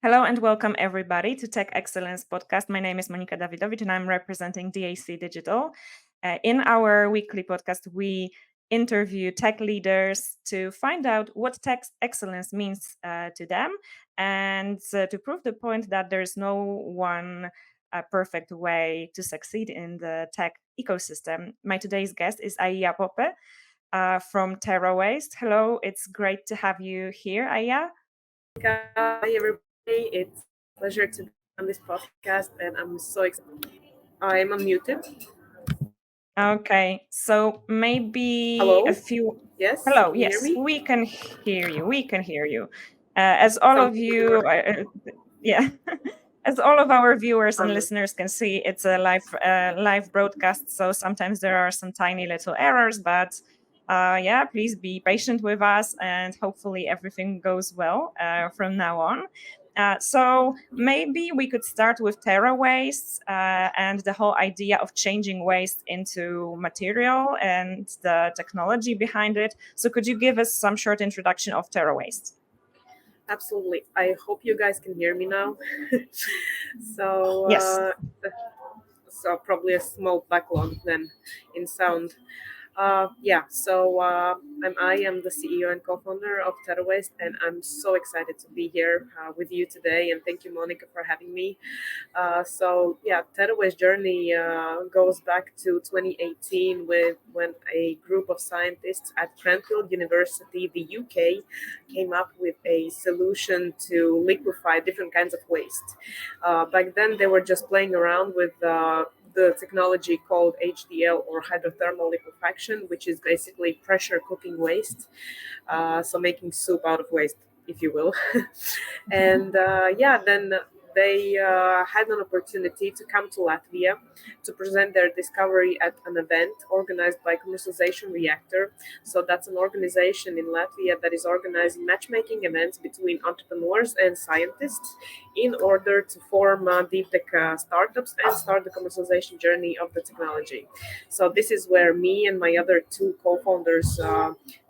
Hello and welcome everybody to Tech Excellence Podcast. My name is Monika Dawdowicz and I'm representing DAC.digital. In our weekly podcast, we interview tech leaders to find out what tech excellence means to them and to prove the point that there's no one perfect way to succeed in the tech ecosystem. My today's guest is Aiya Pope from TerraWaste. Hello, it's great to have you here, Aiya. Hi, everybody. It's a pleasure to be on this podcast, and I'm so excited. I'm unmuted. Okay, so maybe a Hello? few. Yes, Hello, can you hear yes, me? we can hear you. We can hear you. As all Sounds of like you you, were yeah, as all of our viewers and on the. listeners can see, it's a live broadcast. So sometimes there are some tiny little errors, but yeah, please be patient with us, and hopefully everything goes well from now on. So maybe we could start with Terra Waste and the whole idea of changing waste into material and the technology behind it. So could you give us some short introduction of Terra Waste? Absolutely. I hope you guys can hear me now. so, Yes. uh, so probably a small backlog then in sound. I am the CEO and co-founder of TerraWaste, and I'm so excited to be here with you today. And thank you, Monika, for having me. TerraWaste journey goes back to 2018 with when a group of scientists at Cranfield University, the UK, came up with a solution to liquefy different kinds of waste. Back then, they were just playing around with the technology called HDL or hydrothermal liquefaction, which is basically pressure cooking waste, so making soup out of waste, if you will. Then they had an opportunity to come to Latvia to present their discovery at an event organized by Commercialization Reactor. So that's an organization in Latvia that is organizing matchmaking events between entrepreneurs and scientists in order to form deep tech startups and start the commercialization journey of the technology. So this is where me and my other two co-founders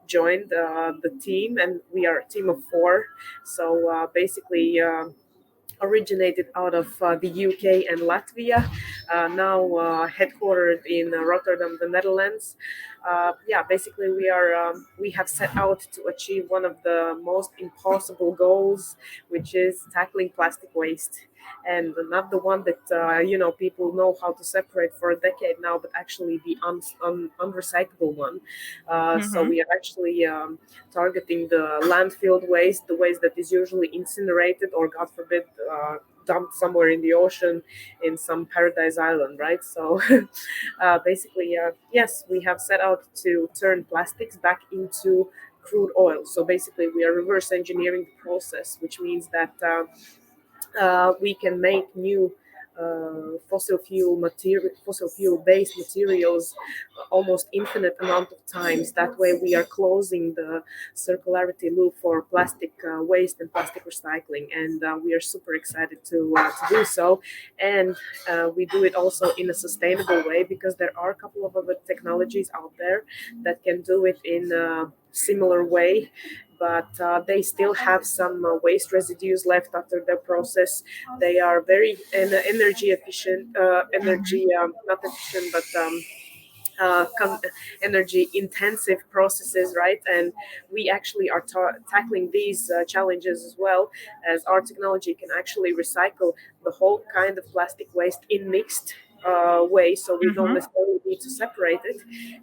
joined the team, and we are a team of four. Originated out of the UK and Latvia, now headquartered in Rotterdam, the Netherlands. Basically, we have set out to achieve one of the most impossible goals, which is tackling plastic waste, and not the one that people know how to separate for a decade now, but actually the unrecyclable one. So Hmm. we are actually targeting the landfill waste, the waste that is usually incinerated or, God forbid, dumped somewhere in the ocean in some paradise island, right? So yes, we have set out to turn plastics back into crude oil. So basically, we are reverse engineering the process, which means that we can make new fossil fuel based materials almost infinite amount of times. That way, we are closing the circularity loop for plastic waste and plastic recycling, and we are super excited to do so. And we do it also in a sustainable way because there are a couple of other technologies out there that can do it in a similar way, but they still have some waste residues left after their process. They are very energy efficient, not efficient, but energy intensive processes, right? And we actually are tackling these challenges as well, as our technology can actually recycle the whole kind of plastic waste in mixed way, so we don't Hmm. necessarily need to separate it,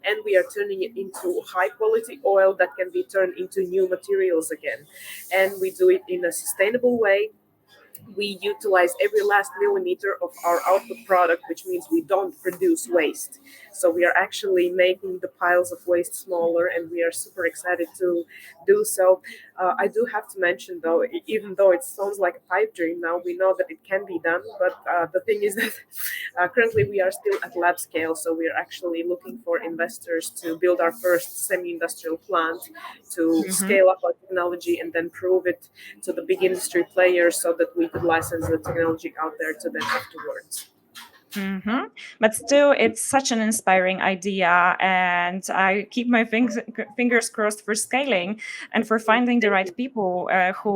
and we are turning it into high quality oil that can be turned into new materials again. And we do it in a sustainable way. We utilize every last millimeter of our output product, which means we don't produce waste. So we are actually making the piles of waste smaller, and we are super excited to do so. I do have to mention, though, even though it sounds like a pipe dream now, we know that it can be done. But the thing is that currently we are still at lab scale, so we are actually looking for investors to build our first semi-industrial plant to Hmm. scale up our technology and then prove it to the big industry players so that we could license the technology out there to them afterwards. Mm-hmm. But still, it's such an inspiring idea, and I keep my fingers crossed for scaling and for finding the right people who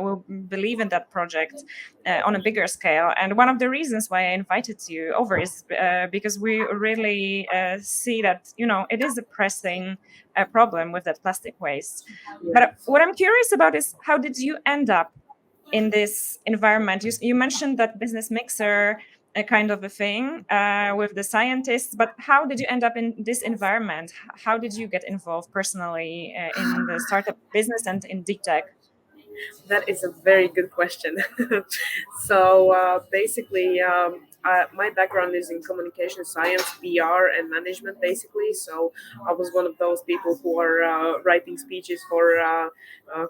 will believe in that project on a bigger scale. And one of the reasons why I invited you over is because we really see that, you know, it is a pressing problem with that plastic waste. But Yes. what I'm curious about is, how did you end up in this environment? You mentioned that business mixer, a kind of a thing with the scientists, but how did you end up in this environment? How did you get involved personally in the startup business and in deep tech? That is a very good question. So basically, my background is in communication science, PR, and management, basically. So I was one of those people who are writing speeches for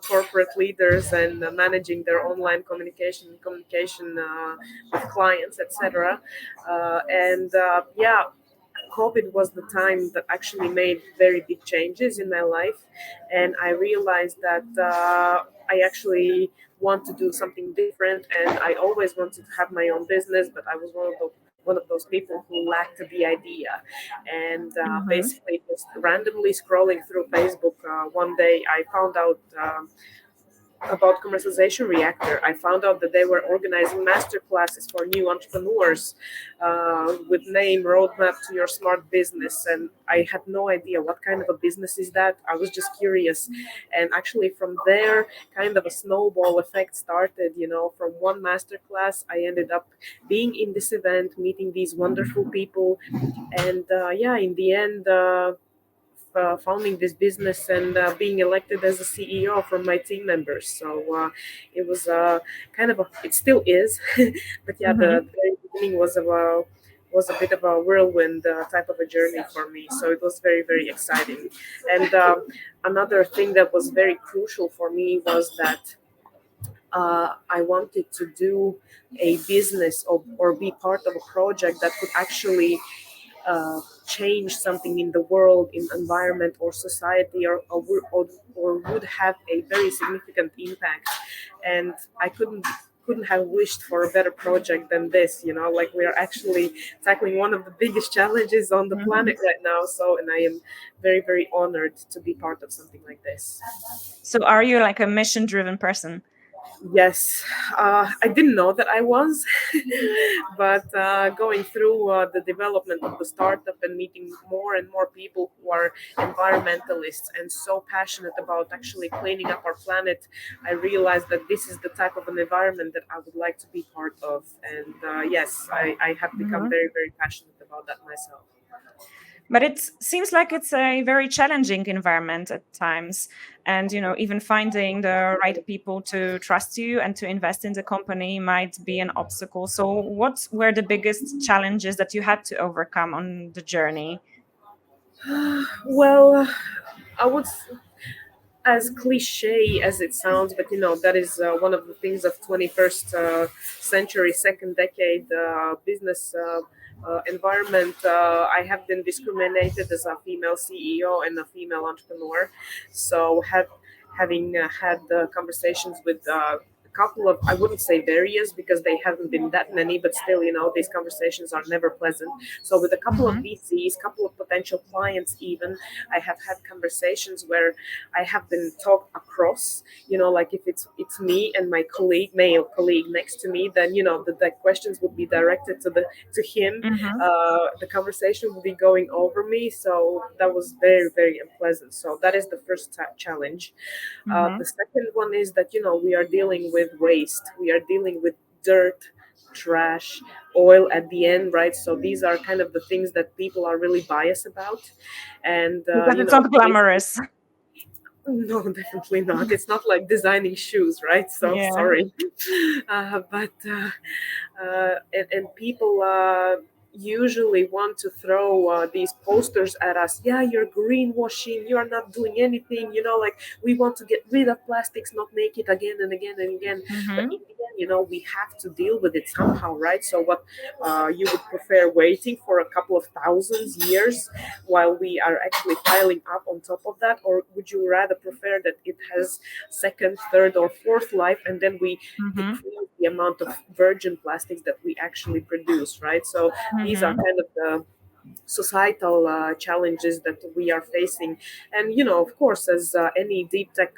corporate leaders and managing their online communication with clients, etc. And yeah, COVID was the time that actually made very big changes in my life, and I realized that I actually want to do something different, and I always wanted to have my own business, but I was one of those people who lacked the idea. And Mm-hmm. basically, just randomly scrolling through Facebook, one day I found out. About Commercialization Reactor. I found out that they were organizing masterclasses for new entrepreneurs with name Roadmap to Your Smart Business. And I had no idea what kind of a business is that. I was just curious. And actually, from there, kind of a snowball effect started. You know, from one masterclass, I ended up being in this event, meeting these wonderful people. And yeah, in the end, founding this business and being elected as a CEO from my team members. So it was kind of it still is, but yeah, Mm-hmm. the very beginning was a bit of a whirlwind type of a journey for me. So it was very, very exciting. And another thing that was very crucial for me was that I wanted to do a business or be part of a project that could actually change something in the world, in environment or society, or would have a very significant impact. And I couldn't have wished for a better project than this. You know, like we are actually tackling one of the biggest challenges on the Mm-hmm. planet right now. So, and I am very, very honored to be part of something like this. So, are you like a mission-driven person? Yes, I didn't know that I was, but going through the development of the startup and meeting more and more people who are environmentalists and so passionate about actually cleaning up our planet, I realized that this is the type of an environment that I would like to be part of. And yes, I have become Mm-hmm. very, very passionate about that myself. But it seems like it's a very challenging environment at times, and you know, even finding the right people to trust you and to invest in the company might be an obstacle. So what were the biggest challenges that you had to overcome on the journey? Well, I would as cliche as it sounds, but you know that is one of the things of 21st century, second decade business environment. I have been discriminated as a female CEO and a female entrepreneur, so having had conversations with a couple of, I wouldn't say various because they haven't been that many, but still, you know, these conversations are never pleasant. So with a couple of Mm-hmm. VCs, couple of potential clients, even I have had conversations where I have been talked across. You know, like if it's me and my colleague, male colleague next to me, then you know the questions would be directed to him. Mm-hmm. The conversation would be going over me, so that was very, very unpleasant. So that is the first challenge. Mm-hmm. The second one is that you know we are dealing with waste. We are dealing with dirt, trash, oil at the end, right? So these are kind of the things that people are really biased about, and Because you it's know, not basically, glamorous. no, definitely not. It's not like designing shoes, right? So Yeah. sorry, but and people usually want to throw these posters at us. Yeah, you're greenwashing. You're not doing anything. You know, like we want to get rid of plastics, not make it again and again and again. But Mm-hmm. in the end, you know, we have to deal with it somehow, right? So what you would prefer waiting for a couple of thousands years while we are actually piling up on top of that, or would you rather prefer that it has second, third, or fourth life, and then we Mm-hmm. decrease the amount of virgin plastics that we actually produce, right? So these are kind of the societal challenges that we are facing. And of course, as any deep tech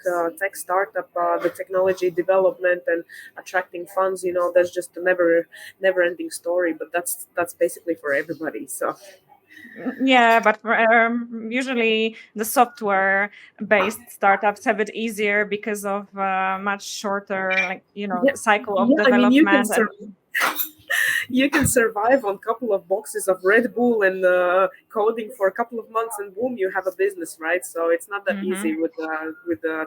startup, the technology development and attracting funds, that's just a never ending story. But that's basically for everybody. So Yeah, but usually the software-based startups have it easier because of much shorter, yeah, cycle of yeah, I mean, development. And you can survive on a couple of boxes of Red Bull and coding for a couple of months, and boom, you have a business, right? So it's not that easy with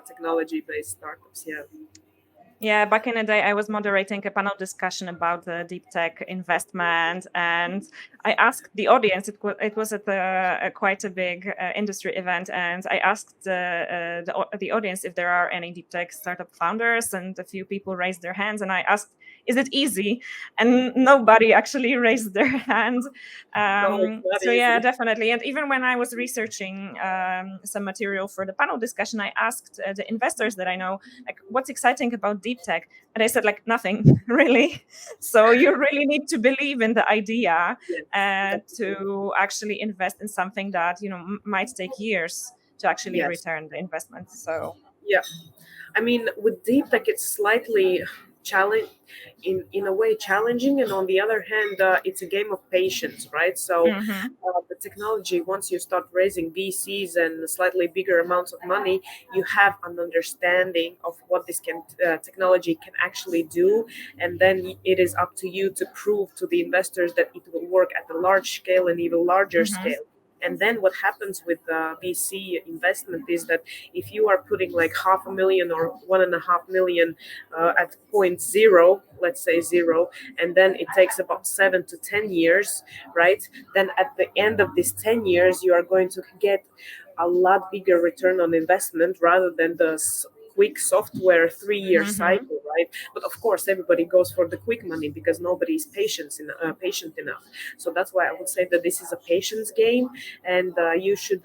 technology based startups. Yeah. Yeah, back in the day, I was moderating a panel discussion about the deep tech investment, and I asked the audience. It was at quite a big industry event, and I asked the audience if there are any deep tech startup founders, and a few people raised their hands, and I asked, "Is it easy?" And nobody actually raised their hand. No, it's not So yeah, easy. definitely. And even when I was researching some material for the panel discussion, I asked the investors that I know, like, what's exciting about deep tech? And I said, like, nothing really. So you really need to believe in the idea Yes, definitely. to actually invest in something that might take years to actually Yes. return the investment. So Yeah. I mean, with deep tech, it's slightly challenge in a way challenging, and on the other hand, it's a game of patience, right? So mhm, the technology, once you start raising VCs and slightly bigger amounts of money, you have an understanding of what this technology can actually do, and then it is up to you to prove to the investors that it will work at a large scale and even larger mhm, scale. And then what happens with VC investment is that if you are putting like 500,000 or 1.5 million at point zero, let's say zero, and then it takes about 7 to 10 years, right? Then at the end of these 10 years, you are going to get a lot bigger return on investment rather than the quick software 3 year mhm, cycle, right? But of course, everybody goes for the quick money because nobody is patient enough. So that's why I would say that this is a patience game, and you should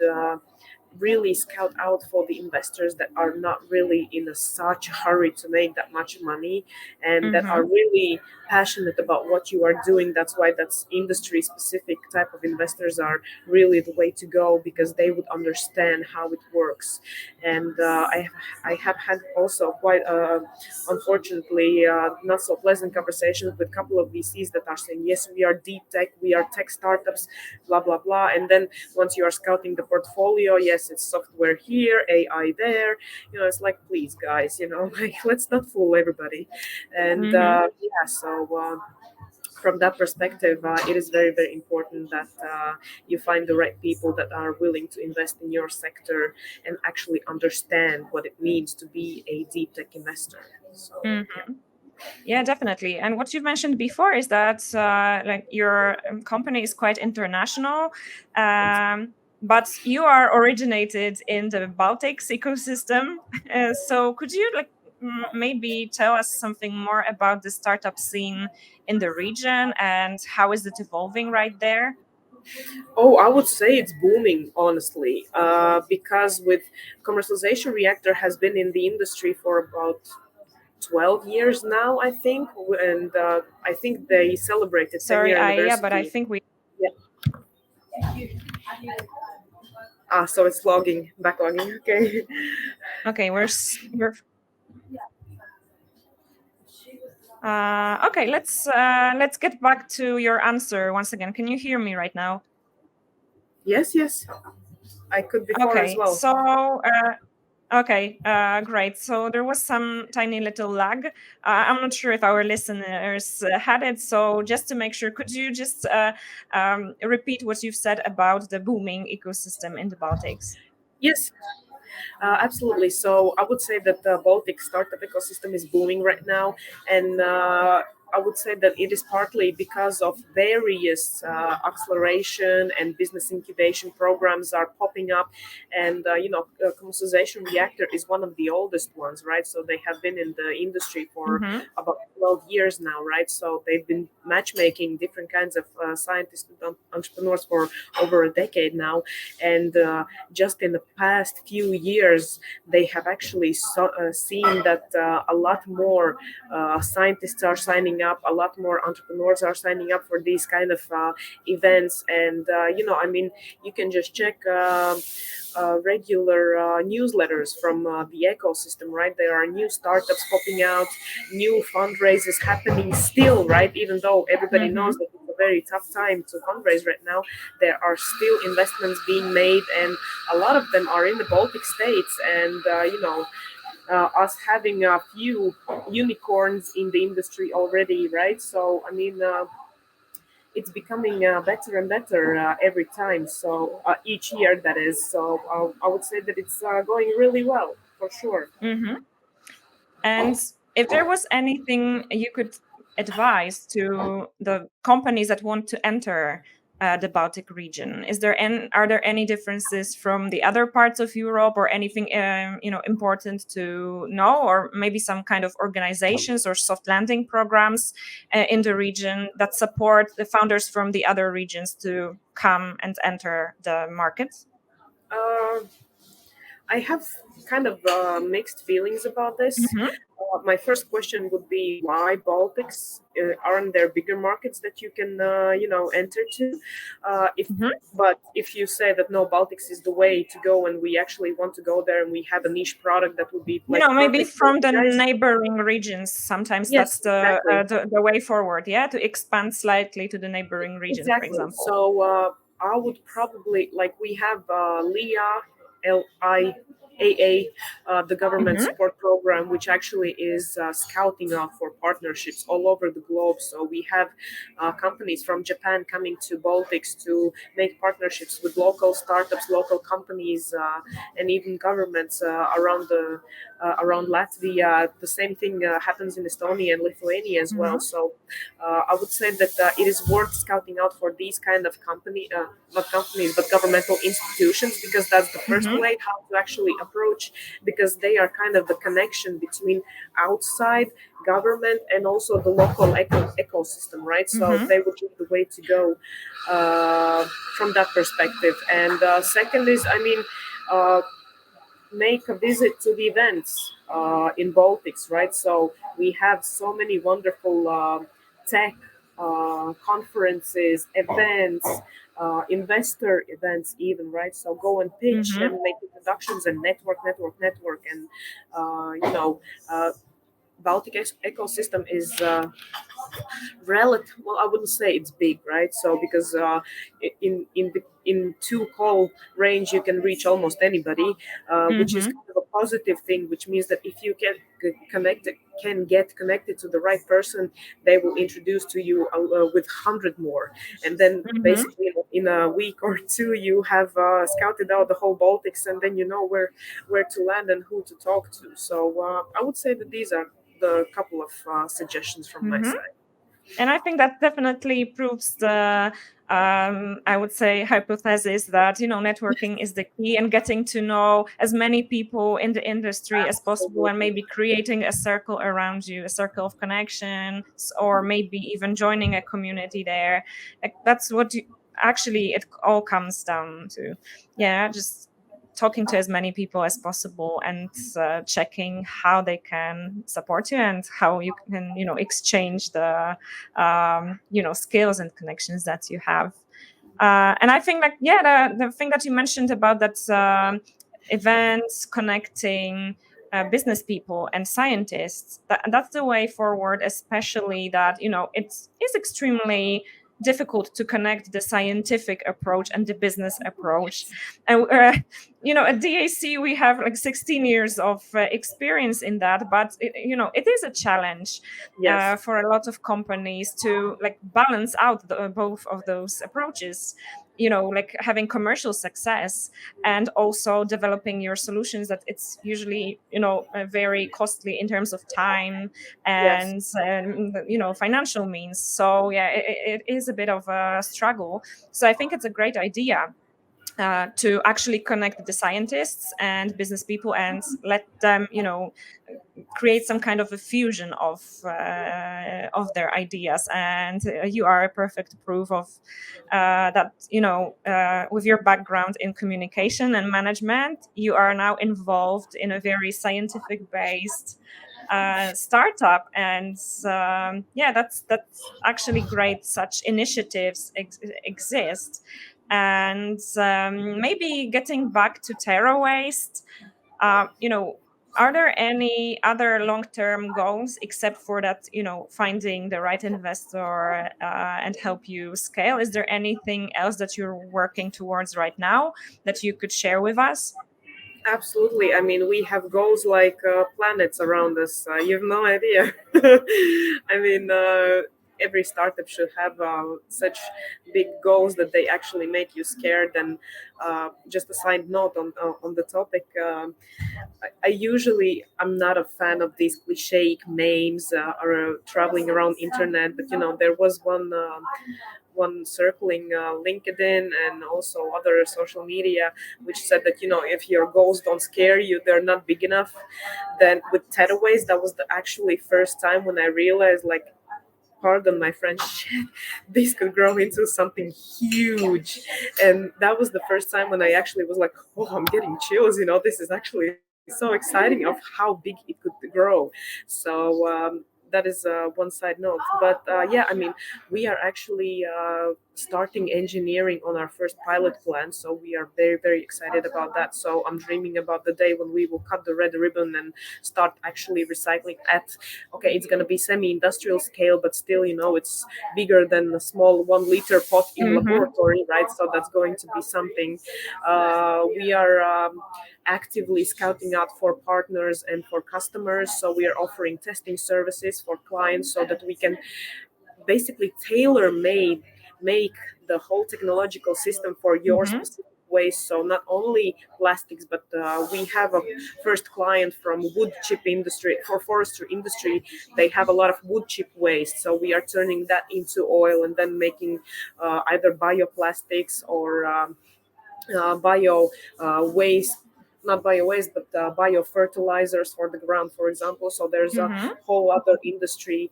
really scout out for the investors that are not really in such a hurry to make that much money, and that are mhm, really passionate about what you are doing. That's why that's industry specific type of investors are really the way to go, because they would understand how it works. And I have had also quite unfortunately not so pleasant conversations with a couple of VCs that are saying, yes, we are deep tech, we are tech startups, blah blah blah. And then once you are scouting the portfolio, yes, it's software here, AI there. It's like, please guys, like, let's not fool everybody. And mhm. yeah, so from that perspective, it is very very important that you find the right people that are willing to invest in your sector and actually understand what it means to be a deep tech investor. So yeah. Mhm. Yeah, definitely. And what you mentioned before is that like your company is quite international, but you are originated in the Baltics ecosystem. So could you maybe tell us something more about the startup scene in the region and how is it evolving right there? Oh, I would say it's booming, honestly, because with Commercialization Reactor has been in the industry for about 12 years now, I think, and I think they celebrated 10 Sorry, year Aya, but I anniversary. think we Yeah. So it's logging, backlogging. Okay. okay. We're okay. Let's get back to your answer once again. Can you hear me right now? Yes, yes. I could before as Okay, well. so okay, great. So there was some tiny little lag. I'm not sure if our listeners had it. So just to make sure, could you just repeat what you've said about the booming ecosystem in the Baltics? Yes, absolutely. So I would say that the Baltic startup ecosystem is booming right now, and I would say that it is partly because of various acceleration and business incubation programs are popping up, and Commercialization Reactor is one of the oldest ones, right? So they have been in the industry for about 12 years now, right? So they've been matchmaking different kinds of scientists and entrepreneurs for over a decade now, and just in the past few years, they have actually seen that a lot more scientists are signing up, a lot more entrepreneurs are signing up for these kind of events. And you can just check regular newsletters from the ecosystem, right? There are new startups popping out, new fundraisers happening still, right? Even though everybody knows that it's a very tough time to fundraise right now, there are still investments being made, and a lot of them are in the Baltic states. And us having a few unicorns in the industry already, right? So it's becoming better and better every time. So each year, that is. So I would say that it's going really well, for sure. And if there was anything you could advise to the companies that want to enter the Baltic region, are there any differences from the other parts of Europe, or anything important to know, or maybe some kind of organizations or soft landing programs in the region that support the founders from the other regions to come and enter the market? Uh, I have kind of mixed feelings about this. My first question would be why Baltics? Aren't there bigger markets that you can, enter to? If But if you say that no, Baltics is the way to go, and we actually want to go there, and we have a niche product that would be like Maybe perfect for from you the guys. neighboring regions. Sometimes that's Yes, exactly. the way forward. Yeah, to expand slightly to the neighboring regions, for Exactly. example. So I would probably like we have LIA, LIAA, the government support program, which actually is scouting out for partnerships all over the globe. So we have companies from Japan coming to Baltics to make partnerships with local startups, local companies, and even governments around Latvia. The same thing happens in Estonia and Lithuania as well. So I would say that it is worth scouting out for these kind of not companies, but governmental institutions, because that's the first way how to actually approach, because they are kind of the connection between outside government and also the local ecosystem, right? So they would be the way to go from that perspective. And second is, make a visit to the events in Baltics, right? So we have so many wonderful tech conferences, events, investor events, even, right? So go and pitch and make introductions and network, and Baltic ecosystem is relative. Well, I wouldn't say it's big, right? So because in two call range you can reach almost anybody, which is kind of a positive thing, which means that if you can get connected to the right person, they will introduce to you with 100 more, and then basically in a week or two you have scouted out the whole Baltics, and then you know where to land and who to talk to. So I would say that these are the couple of suggestions from my side. And I think that definitely proves the, I would say, hypothesis that, networking is the key, and getting to know as many people in the industry as possible, and maybe creating a circle around you, a circle of connections, or maybe even joining a community there. Like, that's what actually it all comes down to. Yeah, just talking to as many people as possible, and checking how they can support you, and how you can exchange the skills and connections that you have. And I think, like, the thing that you mentioned about that, events connecting business people and scientists, that's the way forward, especially that it is extremely difficult to connect the scientific approach and the business approach. And at DAC we have like 16 years of experience in that, but it is a challenge for a lot of companies to like balance out both of those approaches. like having commercial success, and also developing your solutions, that it's usually very costly in terms of time Yes. and financial means. So yeah, it is a bit of a struggle. So I think it's a great idea to actually connect the scientists and business people and let them create some kind of a fusion of their ideas. And you are a perfect proof of that. With your background in communication and management, you are now involved in a very scientific based startup. And yeah, that's actually great. Such initiatives exist. And maybe getting back to TerraWaste, are there any other long-term goals except for that, finding the right investor and help you scale? Is there anything else that you're working towards right now that you could share with us? Absolutely. I mean, we have goals like planets around us. You have no idea. I mean, every startup should have such big goals that they actually make you scared. And just a side note on the topic, I usually I'm not a fan of these cliche names or traveling around internet. But there was one circling LinkedIn and also other social media, which said that if your goals don't scare you, they're not big enough. Then with TerraWaste, that was the actually first time when I realized, like, pardon my French, shit, this could grow into something huge. And that was the first time when I actually was like, oh, I'm getting chills. This is actually so exciting of how big it could grow. So that is one side note. But yeah, I mean, we are actually starting engineering on our first pilot plant. So we are very, very excited about that. So I'm dreaming about the day when we will cut the red ribbon and start actually recycling at, okay, it's going to be semi-industrial scale, but still, it's bigger than a small 1 liter pot in Mm-hmm. laboratory, right? So that's going to be something. We are actively scouting out for partners and for customers. So we are offering testing services for clients so that we can basically tailor make the whole technological system for your Mm-hmm. specific waste. So not only plastics, but we have a first client from wood chip industry, for forestry industry. They have a lot of wood chip waste, so we are turning that into oil and then making either bioplastics or bio waste, not bio waste, but bio fertilizers for the ground, for example. So there's a Mm-hmm. whole other industry.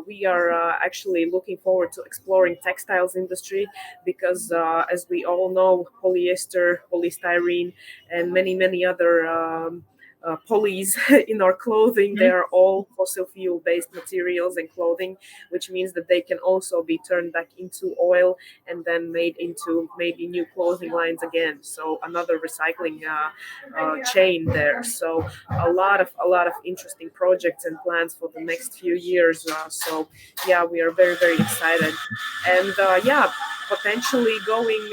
We are actually looking forward to exploring textiles industry because, as we all know, polyester, polystyrene, and many other polys in our clothing, they are all fossil fuel based materials and clothing, which means that they can also be turned back into oil and then made into maybe new clothing lines again. So another recycling chain there. So a lot of interesting projects and plans for the next few years. So yeah, we are very, very excited, and yeah, potentially going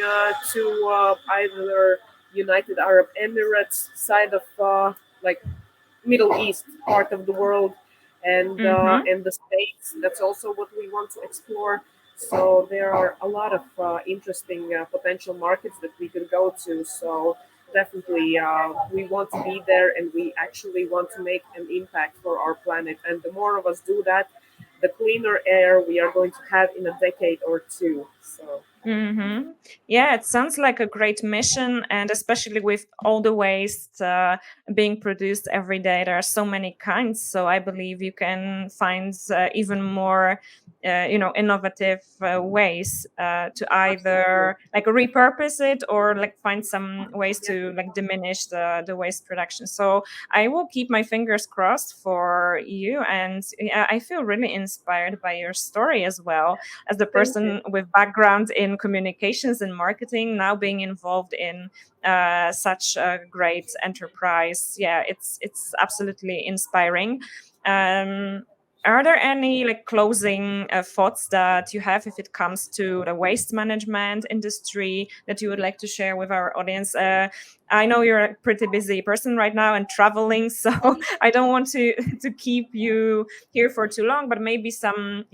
to either United Arab Emirates side of like Middle East part of the world, Mm-hmm. and the States. That's also what we want to explore. So there are a lot of interesting potential markets that we could go to. So definitely, we want to be there, and we actually want to make an impact for our planet. And the more of us do that, the cleaner air we are going to have in a decade or two. So Mm-hmm. Yeah, it sounds like a great mission, and especially with all the waste being produced every day, there are so many kinds. So I believe you can find even more, innovative ways to absolutely, either like repurpose it or like find some ways yeah, to like diminish the waste production. So I will keep my fingers crossed for you, and yeah, I feel really inspired by your story as well, as the thank you. person with background in communications and marketing, now being involved in such a great enterprise. Yeah, it's absolutely inspiring. um, are there any like closing thoughts that you have if it comes to the waste management industry that you would like to share with our audience? I know you're a pretty busy person right now and traveling, so I don't want to to keep you here for too long, but maybe some,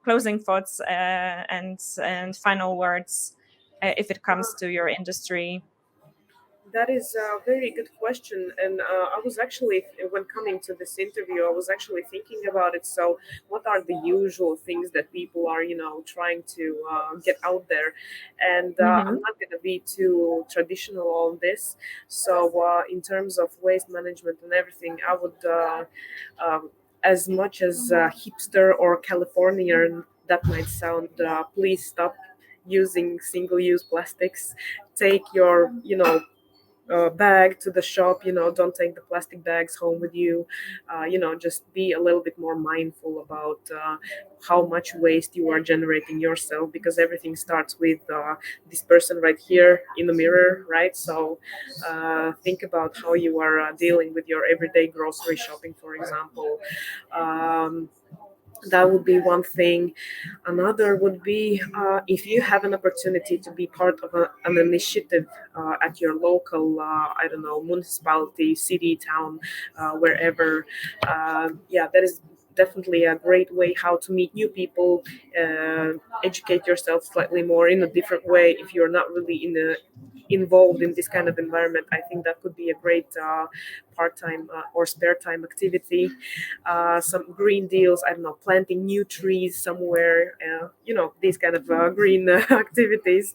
closing thoughts and final words. if it comes to your industry? That is a very good question, and I was actually, when coming to this interview, I was actually thinking about it. So, what are the usual things that people are, trying to get out there? And I'm Hmm. not going to be too traditional on this. So, in terms of waste management and everything, I would, as much as hipster or Californian that might sound, please stop using single-use plastics. Take your, bag to the shop. Don't take the plastic bags home with you. Just be a little bit more mindful about how much waste you are generating yourself, because everything starts with this person right here in the mirror, right? So think about how you are dealing with your everyday grocery shopping, for example. um, that would be one thing. Another would be, if you have an opportunity to be part of an initiative at your local, I don't know, municipality, city, town, wherever. Yeah, that is definitely a great way how to meet new people, educate yourself slightly more in a different way. If you're not really involved in this kind of environment, I think that could be a great part-time or spare time activity. Some green deals, I don't know, planting new trees somewhere, these kind of green activities.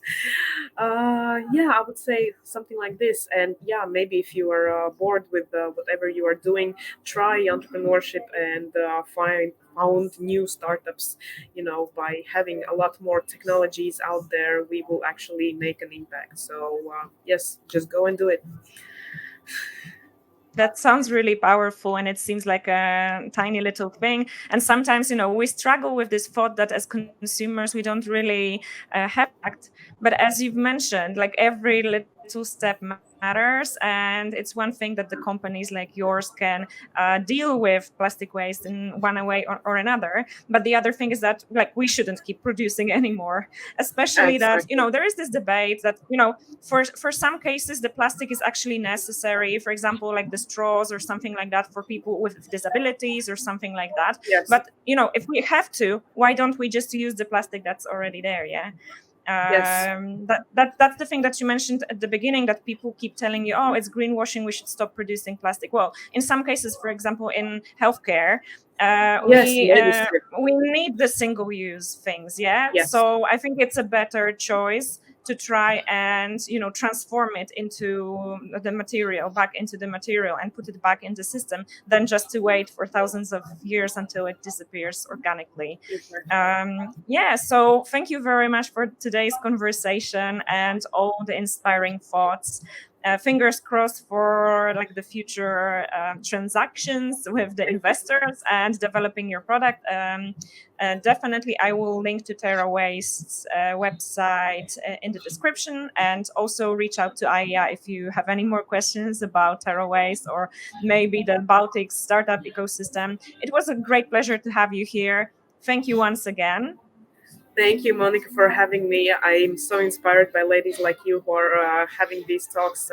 Yeah, I would say something like this. And yeah, maybe if you are bored with whatever you are doing, try entrepreneurship and found new startups. By having a lot more technologies out there, we will actually make an impact. So yes, just go and do it. That sounds really powerful, and it seems like a tiny little thing. And sometimes, we struggle with this thought that as consumers, we don't really have act. But as you've mentioned, like every little step matters, and it's one thing that the companies like yours can deal with plastic waste in one way or another. But the other thing is that like we shouldn't keep producing anymore, especially that Exactly. there is this debate that for some cases the plastic is actually necessary, for example like the straws or something like that for people with disabilities or something like that. Yes. But if we have to, why don't we just use the plastic that's already there? Yeah. Yes. That's the thing that you mentioned at the beginning, that people keep telling you, oh, it's greenwashing, we should stop producing plastic. Well, in some cases, for example in healthcare, uh, Yes, we uh, medicine. we need the single use things. Yeah, Yes. so I think it's a better choice to try and transform it into the material, back into the material, and put it back in the system, than just to wait for thousands of years until it disappears organically. Exactly. Yeah, so thank you very much for today's conversation and all the inspiring thoughts. Fingers crossed for like the future transactions with the Thank you. investors and developing your product. Definitely, I will link to TerraWaste's website in the description, and also reach out to Aiya if you have any more questions about TerraWaste or maybe the Baltic startup ecosystem. It was a great pleasure to have you here. Thank you once again. Thank you, Monica, for having me. I'm so inspired by ladies like you who are having these talks,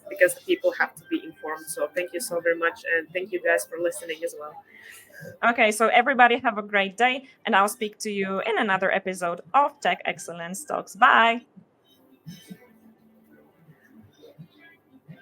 because the people have to be informed. So thank you so very much, and thank you guys for listening as well. Okay, so everybody have a great day, and I'll speak to you in another episode of Tech Excellence Talks. Bye.